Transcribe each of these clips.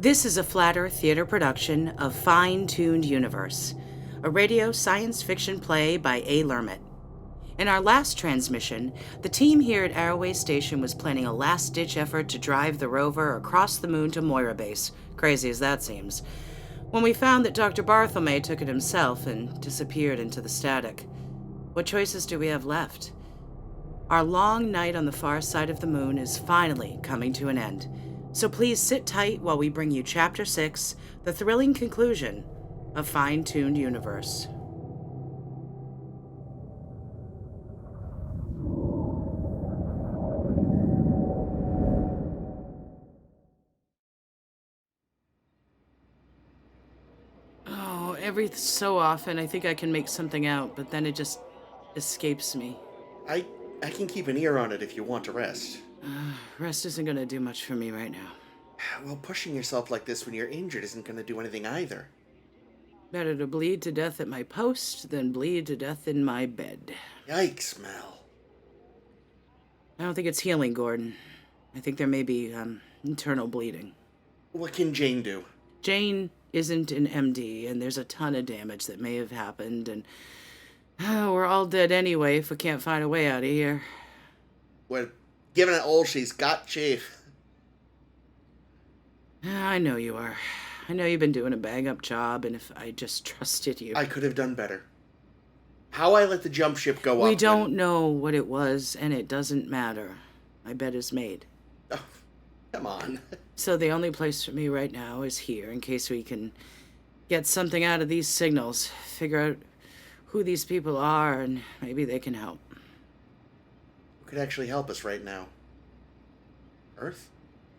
This is a Flat Earth Theater production of Fine-Tuned Universe, a radio science fiction play by A. Lehrmitt. In our last transmission, the team here at Arrowway Station was planning a last-ditch effort to drive the rover across the moon to Moira Base, crazy as that seems, when we found that Dr. Barthelme took it himself and disappeared into the static. What choices do we have left? Our long night on the far side of the moon is finally coming to an end. So please sit tight while we bring you Chapter 6, the thrilling conclusion of Fine-Tuned Universe. Oh, every so often I think I can make something out, but then it just escapes me. I can keep an ear on it if you want to rest. Rest isn't going to do much for me right now. Well, pushing yourself like this when you're injured isn't going to do anything either. Better to bleed to death at my post than bleed to death in my bed. Yikes, Mel. I don't think it's healing, Gordon. I think there may be, internal bleeding. What can Jane do? Jane isn't an MD, and there's a ton of damage that may have happened, and we're all dead anyway if we can't find a way out of here. We're giving it all she's got, Chief. I know you are. I know you've been doing a bang-up job, and if I just trusted you... I could have done better. How I let the jump ship go up... We don't know what it was, and it doesn't matter. My bet is made. Oh, come on. So the only place for me right now is here, in case we can get something out of these signals, figure out who these people are, and maybe they can help. Who could actually help us right now? Earth?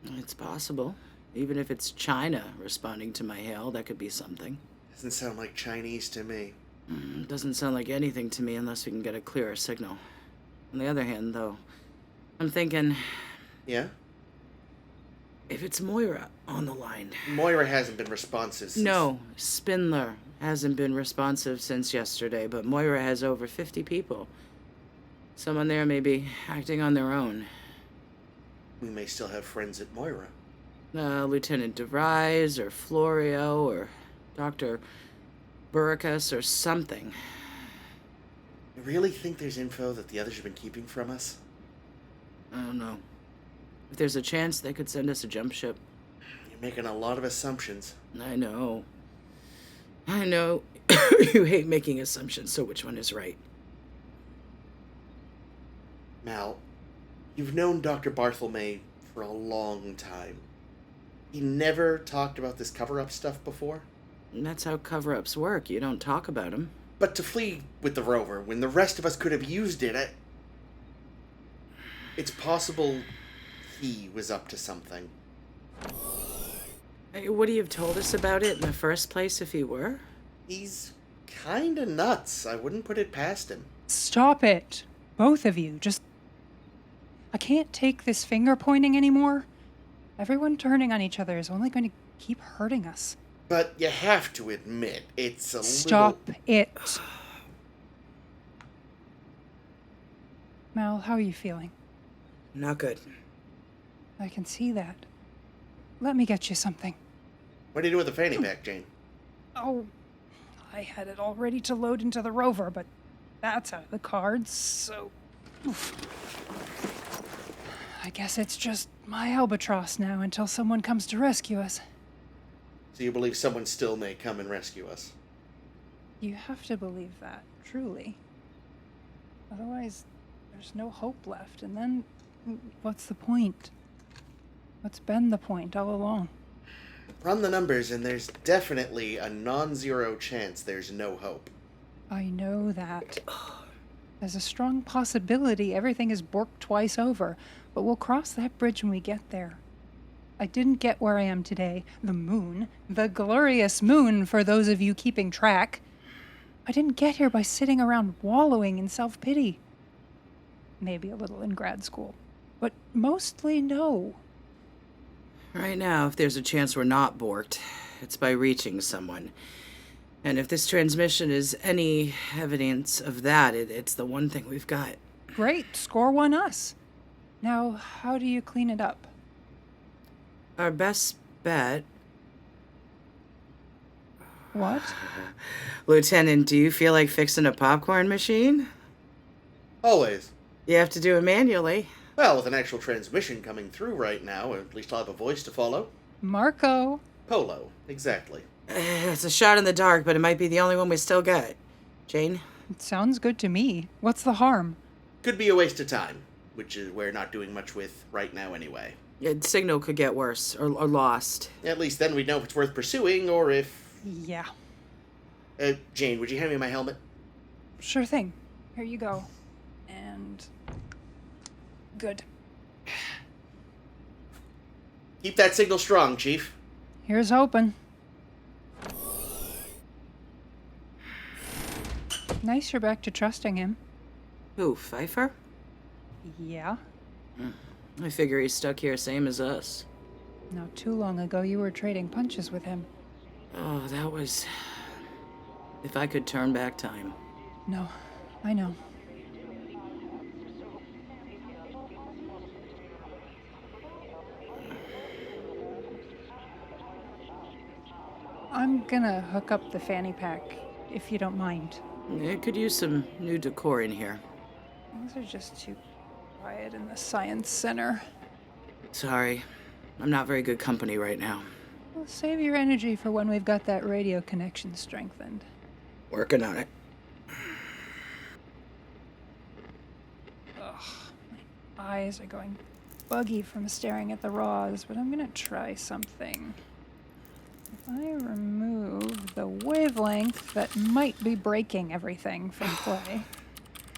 It's possible. Even if it's China responding to my hail, that could be something. Doesn't sound like Chinese to me. Doesn't sound like anything to me unless we can get a clearer signal. On the other hand, though, I'm thinking... Yeah? If it's Moira on the line... Moira hasn't been responsive since... No, Spindler hasn't been responsive since yesterday, but Moira has over 50 people. Someone there may be acting on their own. We may still have friends at Moira. Lieutenant DeVries, or Florio, or Dr. Buricus, or something. You really think there's info that the others have been keeping from us? I don't know. If there's a chance, they could send us a jump ship. You're making a lot of assumptions. I know. I know. You hate making assumptions, so which one is right? Mal, you've known Dr. Barthelme for a long time. He never talked about this cover-up stuff before? And that's how cover-ups work. You don't talk about them. But to flee with the rover, when the rest of us could have used it, it's possible he was up to something. Would he have told us about it in the first place if he were? He's kinda nuts. I wouldn't put it past him. Stop it. Both of you. Just... I can't take this finger pointing anymore. Everyone turning on each other is only going to keep hurting us. But you have to admit, it's a Stop it. Mal, how are you feeling? Not good. I can see that. Let me get you something. What do you do with the fanny pack, Jane? Oh, I had it all ready to load into the rover, but that's out of the cards, so... Oof. I guess it's just my albatross now until someone comes to rescue us. So you believe someone still may come and rescue us? You have to believe that, truly. Otherwise, there's no hope left, and then what's the point? What's been the point all along? Run the numbers, and there's definitely a non-zero chance there's no hope. I know that. There's a strong possibility everything is borked twice over, but we'll cross that bridge when we get there. I didn't get where I am today, the moon, the glorious moon for those of you keeping track. I didn't get here by sitting around wallowing in self-pity. Maybe a little in grad school, but mostly no. Right now, if there's a chance we're not borked, it's by reaching someone. And if this transmission is any evidence of that, it's the one thing we've got. Great, score one us. Now, how do you clean it up? Our best bet What? Lieutenant, do you feel like fixing a popcorn machine? Always. You have to do it manually. Well, with an actual transmission coming through right now, at least I'll have a voice to follow. Marco. Polo, exactly. It's a shot in the dark, but it might be the only one we still got. Jane? It sounds good to me. What's the harm? Could be a waste of time, which is we're not doing much with right now anyway. Signal could get worse, or lost. At least then we'd know if it's worth pursuing, or if... Yeah. Jane, would you hand me my helmet? Sure thing. Here you go. And... good. Keep that signal strong, Chief. Here's hoping. Nice you're back to trusting him. Who, Pfeiffer? Yeah. I figure he's stuck here same as us. Not too long ago you were trading punches with him. Oh, that was... If I could turn back time. No, I know. I'm gonna hook up the fanny pack, if you don't mind. It could use some new decor in here. Things are just too quiet in the science center. Sorry. I'm not very good company right now. Well, save your energy for when we've got that radio connection strengthened. Working on it. Ugh, my eyes are going buggy from staring at the raws, but I'm gonna try something. If I remove the wavelength that might be breaking everything from play,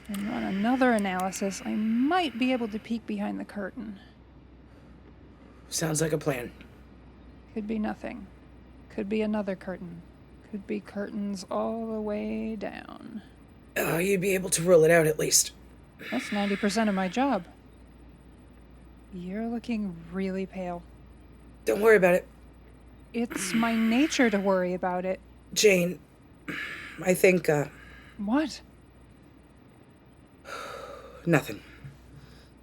and run another analysis, I might be able to peek behind the curtain. Sounds like a plan. Could be nothing. Could be another curtain. Could be curtains all the way down. Oh, you'd be able to rule it out at least. That's 90% of my job. You're looking really pale. Don't worry about it. It's my nature to worry about it. Jane, I think, What? nothing.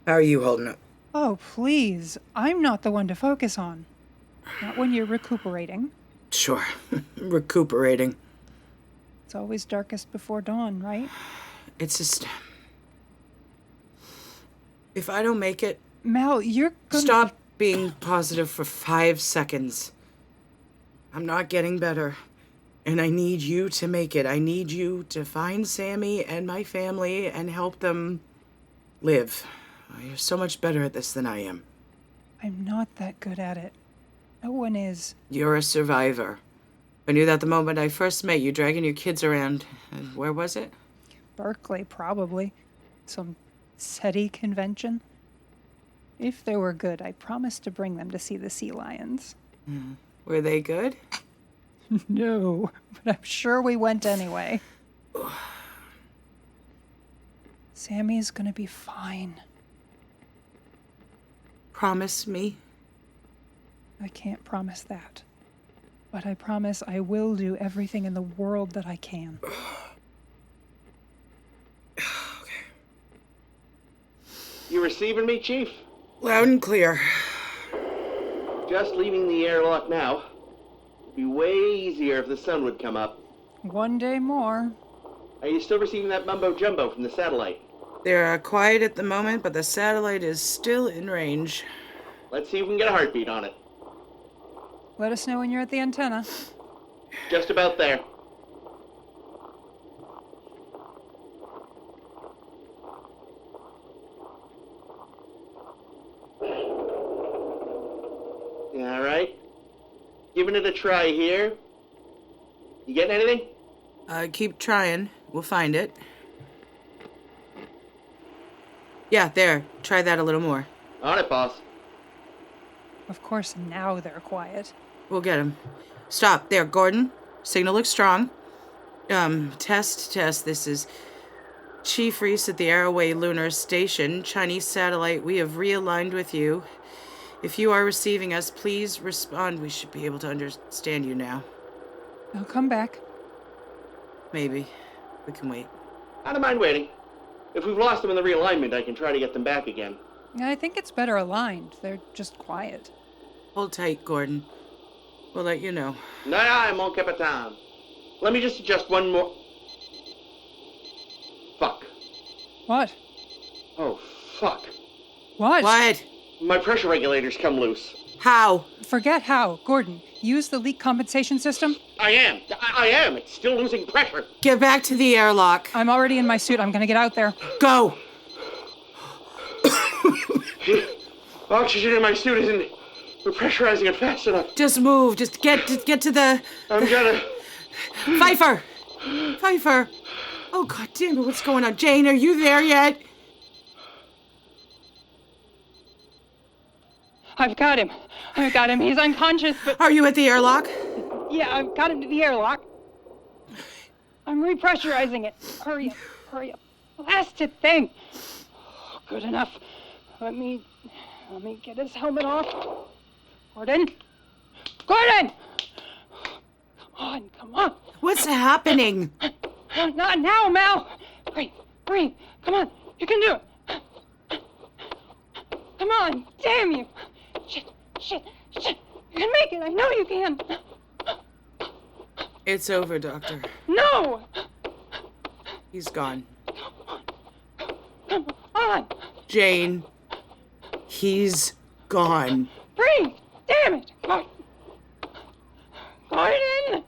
How are you holding up? Oh, please. I'm not the one to focus on. Not when you're recuperating. Sure. Recuperating. It's always darkest before dawn, right? It's just... If I don't make it... Mal, you're gonna... Stop being positive for 5 seconds. I'm not getting better. And I need you to make it. I need you to find Sammy and my family and help them live. You're so much better at this than I am. I'm not that good at it. No one is. You're a survivor. I knew that the moment I first met you, dragging your kids around. Where was it? Berkeley, probably. Some SETI convention. If they were good, I promised to bring them to see the sea lions. Were they good? No, but I'm sure we went anyway. Sammy's gonna be fine. Promise me. I can't promise that. But I promise I will do everything in the world that I can. Okay. You receiving me, Chief? Loud and clear. Just leaving the airlock now. It'd be way easier if the sun would come up. One day more. Are you still receiving that mumbo-jumbo from the satellite? They're quiet at the moment, but the satellite is still in range. Let's see if we can get a heartbeat on it. Let us know when you're at the antenna. Just about there. All right. Giving it a try here. You getting anything? Keep trying. We'll find it. Yeah, there. Try that a little more. On it, boss. Of course, now they're quiet. We'll get him. Stop. There, Gordon. Signal looks strong. Test. This is Chief Rhys at the Arroway Lunar Station, Chinese satellite. We have realigned with you. If you are receiving us, please respond. We should be able to understand you now. I'll come back. Maybe. We can wait. I don't mind waiting. If we've lost them in the realignment, I can try to get them back again. I think it's better aligned. They're just quiet. Hold tight, Gordon. We'll let you know. Aye, mon capitaine. Let me just adjust one more... Fuck. What? Oh, fuck. What? What? My pressure regulator's come loose. How? Forget how. Gordon, use the leak compensation system. I am. It's still losing pressure. Get back to the airlock. I'm already in my suit. I'm gonna get out there. Go! Oxygen in my suit isn't pressurizing it fast enough. Just move. Just get to the... I'm gonna... Pfeiffer! Pfeiffer! Oh, God damn it, what's going on? Jane, are you there yet? I've got him. He's unconscious, but... Are you at the airlock? Yeah, I've got him to the airlock. I'm repressurizing it. Hurry up. Blasted thing. Good enough. Let me get his helmet off. Gordon! Come on. What's happening? Not now, Mal. Breathe. Come on. You can do it. Come on. Damn you. Shit. You can make it. I know you can. It's over, Doctor. No. He's gone. Come on. Jane, he's gone. Breathe. Damn it. Gordon.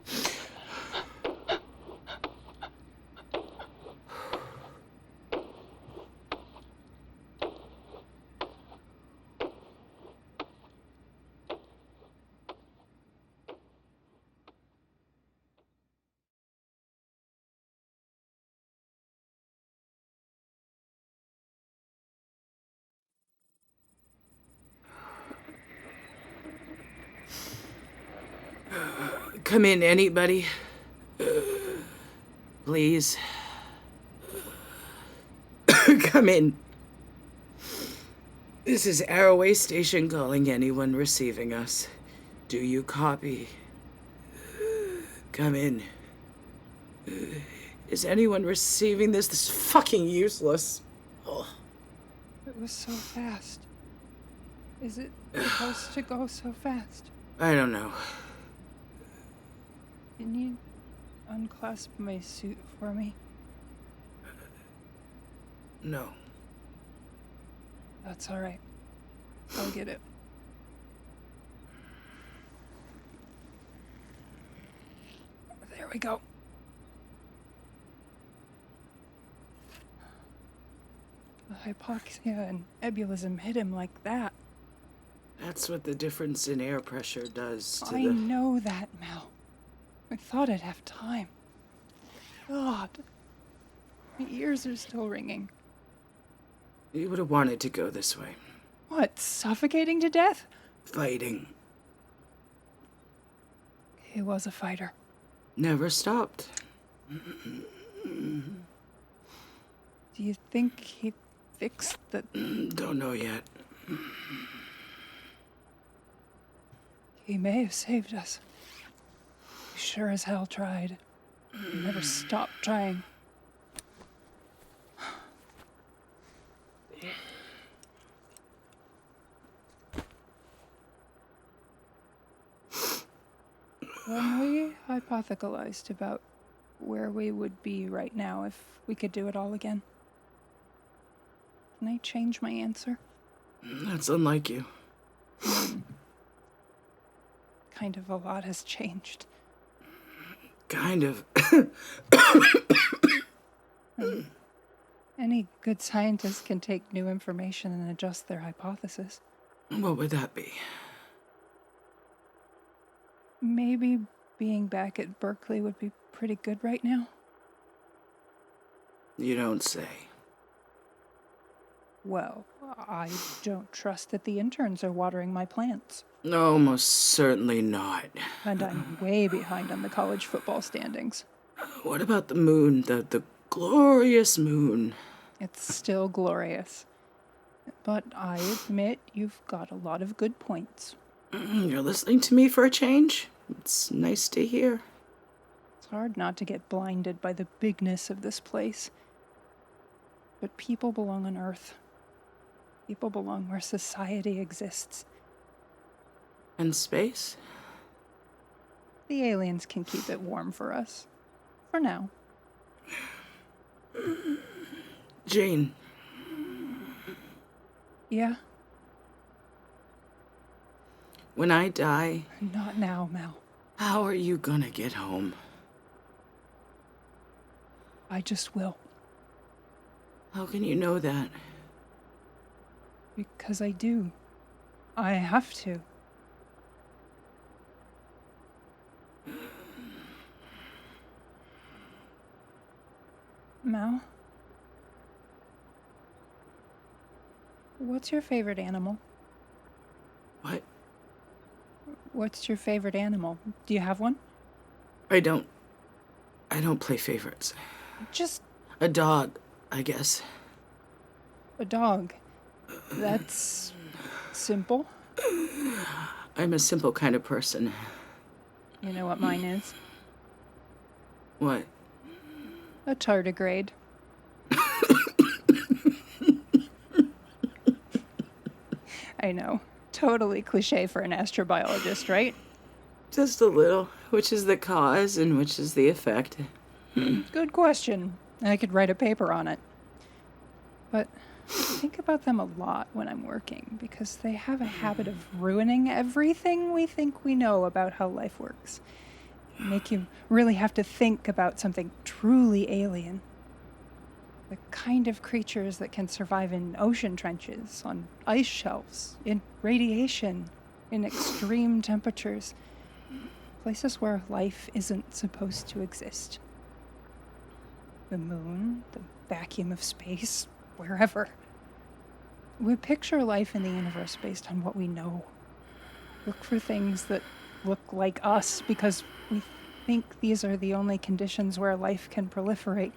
Come in, anybody. Please. Come in. This is Arrowway Station calling anyone receiving us. Do you copy? Come in. Is anyone receiving this? This is fucking useless. Oh. It was so fast. Is it supposed to go so fast? I don't know. Can you unclasp my suit for me? No. That's all right. I'll get it. There we go. The hypoxia and ebulism hit him like that. That's what the difference in air pressure does to I know that, Mel. I thought I'd have time. God. My ears are still ringing. You would have wanted to go this way. What, suffocating to death? Fighting. He was a fighter. Never stopped. Do you think he fixed the... Don't know yet. He may have saved us. He sure as hell tried. He never stopped trying. When we hypothesized about where we would be right now if we could do it all again, can I change my answer? That's unlike you. Kind of a lot has changed. Kind of. Any good scientist can take new information and adjust their hypothesis. What would that be? Maybe being back at Berkeley would be pretty good right now. You don't say. Well, I don't trust that the interns are watering my plants. No, most certainly not. And I'm way behind on the college football standings. What about the moon? The glorious moon? It's still glorious. But I admit you've got a lot of good points. You're listening to me for a change? It's nice to hear. It's hard not to get blinded by the bigness of this place. But people belong on Earth. People belong where society exists. And space? The aliens can keep it warm for us. For now. Jane, Yeah? when I die, Not now, Mal. how are you gonna get home? I just will. How can you know that? Because I do. I have to. Mal? What's your favorite animal? What? What's your favorite animal? Do you have one? I don't play favorites. Just A dog, I guess. a dog. That's simple. I'm a simple kind of person. You know what mine is? What? A tardigrade. I know. Totally cliche for an astrobiologist, right? Just a little. Which is the cause and which is the effect? Good question. I could write a paper on it. But I think about them a lot when I'm working because they have a habit of ruining everything we think we know about how life works. Make you really have to think about something truly alien. The kind of creatures that can survive in ocean trenches, on ice shelves, in radiation, in extreme temperatures. Places where life isn't supposed to exist. The moon, the vacuum of space, wherever. We picture life in the universe based on what we know. Look for things that look like us because we think these are the only conditions where life can proliferate.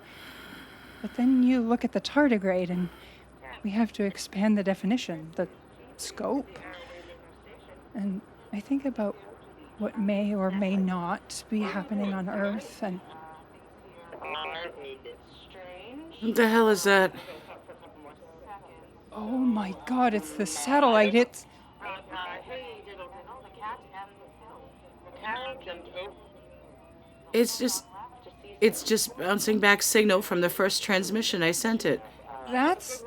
But then you look at the tardigrade and we have to expand the definition, the scope. And I think about what may or may not be happening on Earth and... What the hell is that? Oh my God, it's the satellite, it's... It's just bouncing back signal from the first transmission I sent it. That's...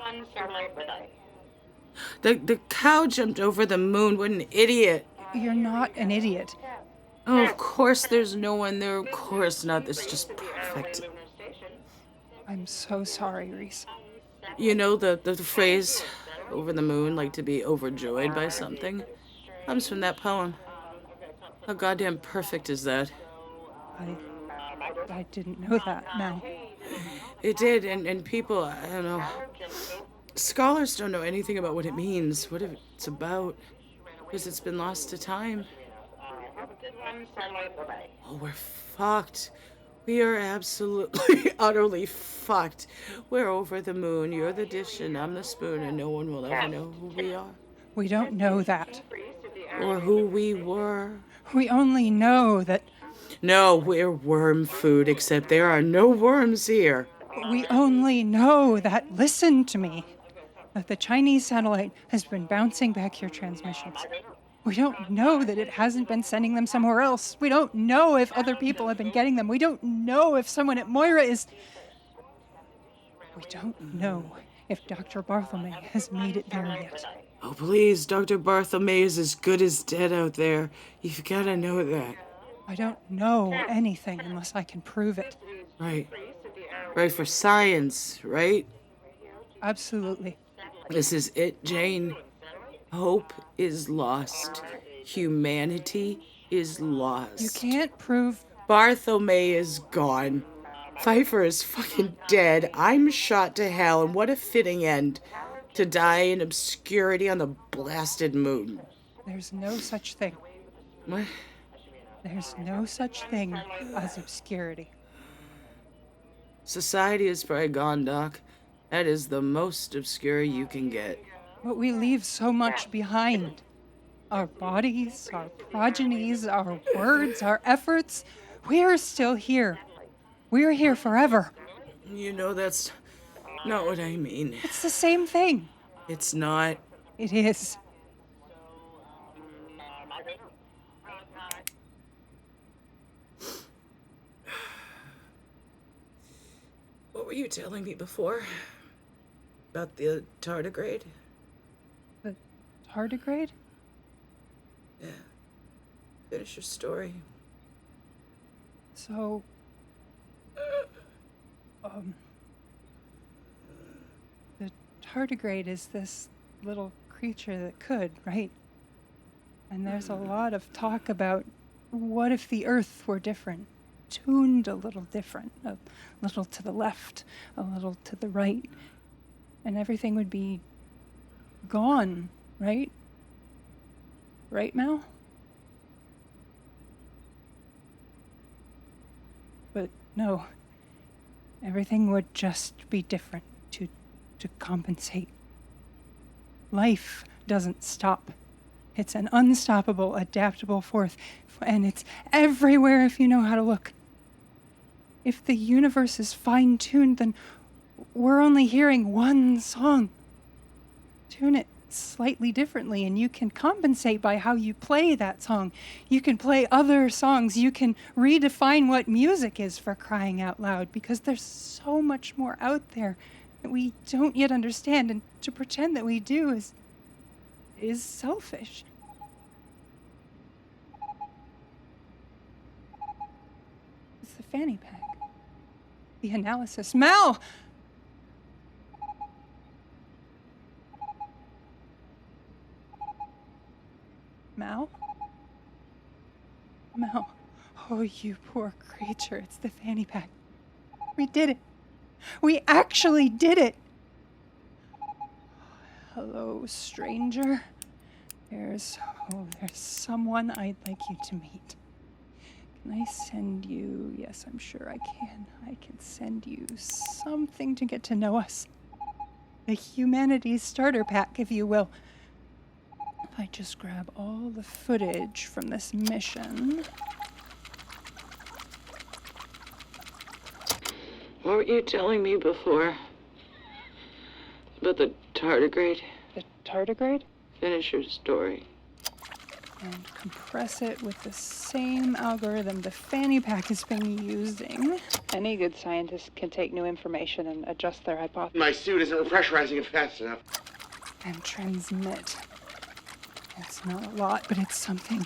The cow jumped over the moon. What an idiot. You're not an idiot. Oh, of course there's no one there. Of course not. This is just perfect. I'm so sorry, Rhys. You know the phrase, over the moon, like to be overjoyed by something? Comes from that poem. How goddamn perfect is that? I didn't know that, Mal. It did, and people, I don't know. Scholars don't know anything about what it means, what it's about, because it's been lost to time. Oh, we're fucked. We are absolutely, utterly fucked. We're over the moon. You're the dish and I'm the spoon, and no one will ever know who we are. We don't know that. Or who we were. We only know that... No, we're worm food, except there are no worms here. We only know that... Listen to me. That the Chinese satellite has been bouncing back your transmissions. We don't know that it hasn't been sending them somewhere else. We don't know if other people have been getting them. We don't know if someone at Moira is... We don't know if Dr. Barthelme has made it there yet. Oh, please, Dr. Barthelme is as good as dead out there. You've got to know that. I don't know anything unless I can prove it. Right. Right, for science, right? Absolutely. This is it, Jane. Hope is lost. Humanity is lost. You can't prove... Barthelme is gone. Pfeiffer is fucking dead. I'm shot to hell, and what a fitting end. To die in obscurity on the blasted moon. There's no such thing. What? There's no such thing as obscurity. Society is probably gone, Doc. That is the most obscure you can get. But we leave so much behind. Our bodies, our progenies, our words, our efforts. We're still here. We're here forever. You know, that's not what I mean. It's the same thing. It's not. It is. were you telling me before? About the tardigrade? The tardigrade? Yeah. Finish your story. So, the tardigrade is this little creature that could, right? And there's a lot of talk about what if the Earth were different, tuned a little different, a little to the left, a little to the right, and everything would be gone, right? Right, Mal? But no, everything would just be different to compensate. Life doesn't stop. It's an unstoppable, adaptable force, and it's everywhere if you know how to look. If the universe is fine-tuned, then we're only hearing one song. Tune it slightly differently, and you can compensate by how you play that song. You can play other songs. You can redefine what music is, for crying out loud, because there's so much more out there that we don't yet understand, and to pretend that we do is selfish. It's the fanny pack. The analysis. Mal! Mal? Mal. Oh, you poor creature. It's the fanny pack. We did it. We actually did it. Hello, stranger. There's someone I'd like you to meet. Can I send you? Yes, I'm sure I can. I can send you something to get to know us. A humanities starter pack, if you will. If I just grab all the footage from this mission. What were you telling me before? About the tardigrade? The tardigrade? Finish your story. And compress it with the same algorithm the fanny pack has been using. Any good scientist can take new information and adjust their hypothesis. My suit isn't repressurizing it fast enough. And transmit. It's not a lot, but it's something.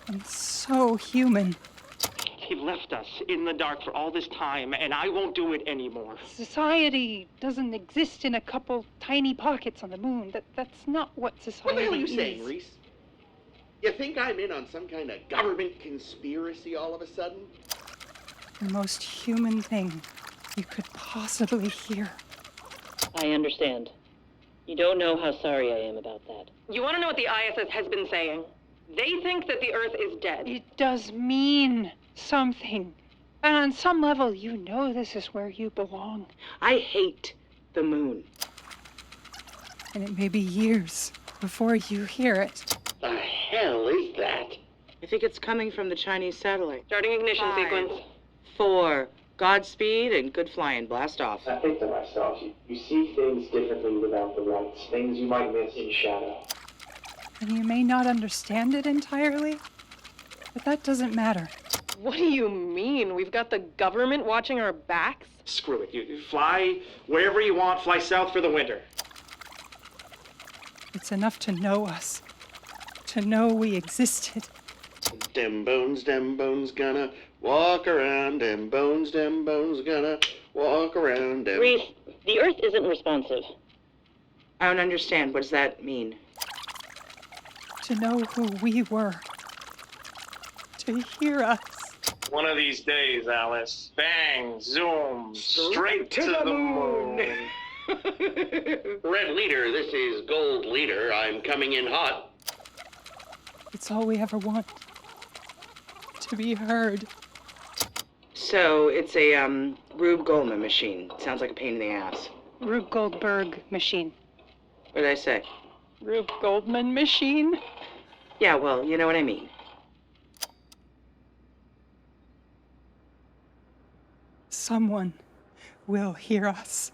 And so human. He left us in the dark for all this time, and I won't do it anymore. Society doesn't exist in a couple tiny pockets on the moon. That's not what society is. What the hell are you saying, Rhys? You think I'm in on some kind of government conspiracy all of a sudden? The most human thing you could possibly hear. I understand. You don't know how sorry I am about that. You want to know what the ISS has been saying? They think that the Earth is dead. It does mean something. And on some level, you know this is where you belong. I hate the moon. And it may be years before you hear it. The hell is that? I think it's coming from the Chinese satellite. Starting ignition 5, sequence. 4. Godspeed and good flying. Blast off. I think to myself, you see things differently without the lights, things you might miss in shadow. And you may not understand it entirely, but that doesn't matter. What do you mean? We've got the government watching our backs? Screw it. You fly wherever you want, fly south for the winter. It's enough to know us, to know we existed. Dem bones gonna walk around. Dem bones gonna walk around. Rhys, the Earth isn't responsive. I don't understand. What does that mean? To know who we were. To hear us. One of these days, Alice. Bang, zoom, straight to the moon. Red leader, this is gold leader. I'm coming in hot. It's all we ever want. To be heard. So, it's a, Rube Goldman machine. Sounds like a pain in the ass. Rube Goldberg machine. What did I say? Rube Goldman machine? Yeah, well, you know what I mean. Someone will hear us.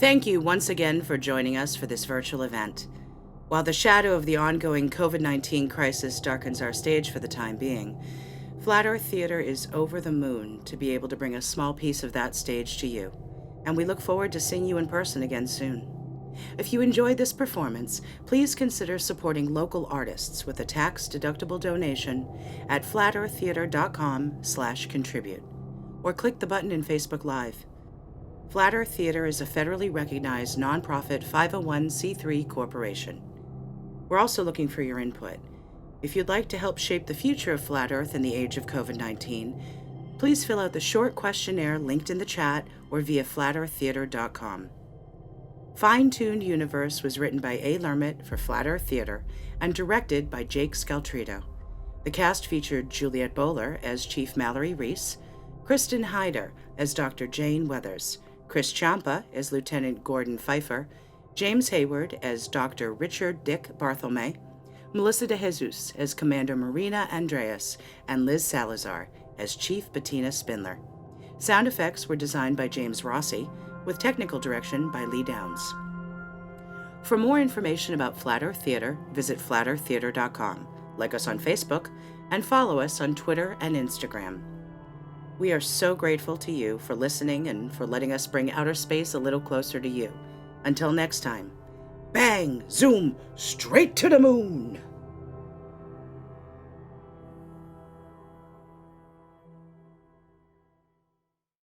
Thank you once again for joining us for this virtual event. While the shadow of the ongoing COVID-19 crisis darkens our stage for the time being, Flat Earth Theater is over the moon to be able to bring a small piece of that stage to you, and we look forward to seeing you in person again soon. If you enjoyed this performance, please consider supporting local artists with a tax-deductible donation at flatearththeater.com/contribute, or click the button in Facebook Live. Flat Earth Theater is a federally recognized nonprofit 501c3 corporation. We're also looking for your input. If you'd like to help shape the future of Flat Earth in the age of COVID-19, please fill out the short questionnaire linked in the chat or via flatearththeater.com. Fine-Tuned Universe was written by A. Lehrmitt for Flat Earth Theater and directed by Jake Scaltreto. The cast featured Juliet Bowler as Chief Mallory Rhys, Kristen Heider as Dr. Jane Weathers, Chris Chiampa as Lieutenant Gordon Pfeiffer, James Hayward as Dr. Richard Dick Barthelme, Melissa De Jesus as Commander Marina Andreas, and Liz Salazar as Chief Bettina Spindler. Sound effects were designed by James Rossi, with technical direction by Leigh Downes. For more information about Flat Earth Theater, visit flatearththeater.com, like us on Facebook, and follow us on Twitter and Instagram. We are so grateful to you for listening and for letting us bring outer space a little closer to you. Until next time, bang, zoom, straight to the moon!